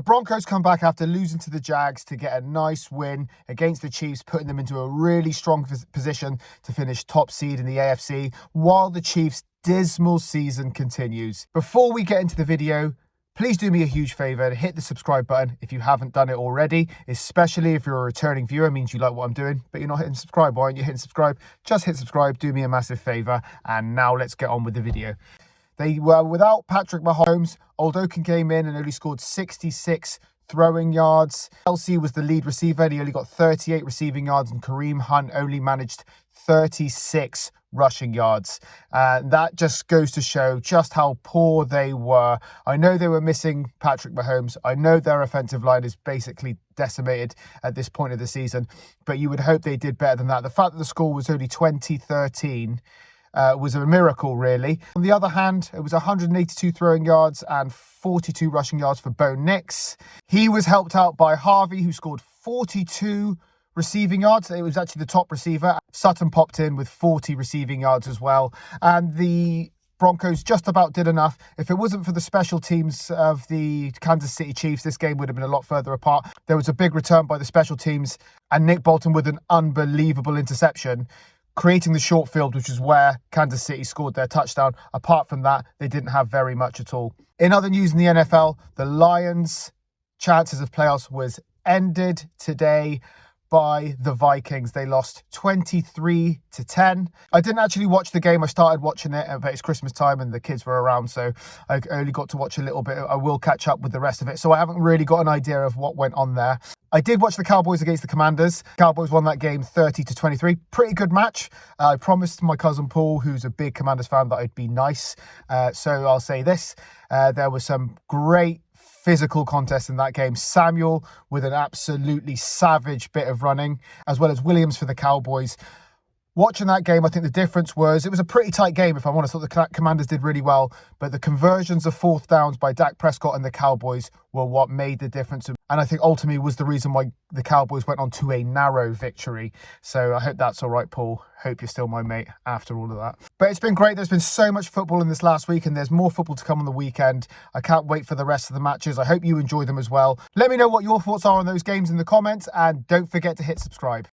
Broncos come back after losing to the Jags to get a nice win against the Chiefs, putting them into a really strong position to finish top seed in the AFC, while the Chiefs' dismal season continues. Before we get into the video, please do me a huge favour and hit the subscribe button if you haven't done it already, especially if you're a returning viewer. It means you like what I'm doing, but you're not hitting subscribe. Why aren't you hitting subscribe? Just hit subscribe, do me a massive favour, and now let's get on with the video. They were without Patrick Mahomes. Oldokun came in and only scored 66 throwing yards. Kelsey was the lead receiver and he only got 38 receiving yards, and Kareem Hunt only managed 36 rushing yards. That just goes to show just how poor they were. I know they were missing Patrick Mahomes. I know their offensive line is basically decimated at this point of the season, but you would hope they did better than that. The fact that the score was only 20-13 was a miracle, really. On the other hand, it was 182 throwing yards and 42 rushing yards for Bo Nix. He was helped out by Harvey, who scored 42 receiving yards. It was actually the top receiver. Sutton popped in with 40 receiving yards as well. And the Broncos just about did enough. If it wasn't for the special teams of the Kansas City Chiefs, this game would have been a lot further apart. There was a big return by the special teams and Nick Bolton with an unbelievable interception, creating the short field, which is where Kansas City scored their touchdown. Apart from that, they didn't have very much at all. In other news in the NFL, the Lions' chances of playoffs was ended today by the Vikings. They lost 23-10. I didn't actually watch the game. I started watching it, but it's Christmas time and the kids were around, so I only got to watch a little bit. I will catch up with the rest of it, so I haven't really got an idea of what went on there. I did watch the Cowboys against the Commanders. Cowboys won that game 30-23. Pretty good match. I promised my cousin Paul, who's a big Commanders fan, that I'd be nice. So I'll say this. There was some great physical contest in that game. Samuel with an absolutely savage bit of running, as well as Williams for the Cowboys. Watching that game, I think the difference was it was a pretty tight game, if I'm honest. I thought the Commanders did really well, but the conversions of fourth downs by Dak Prescott and the Cowboys were what made the difference. And I think ultimately was the reason why the Cowboys went on to a narrow victory. So I hope that's all right, Paul. Hope you're still my mate after all of that. But it's been great. There's been so much football in this last week, and there's more football to come on the weekend. I can't wait for the rest of the matches. I hope you enjoy them as well. Let me know what your thoughts are on those games in the comments, and don't forget to hit subscribe.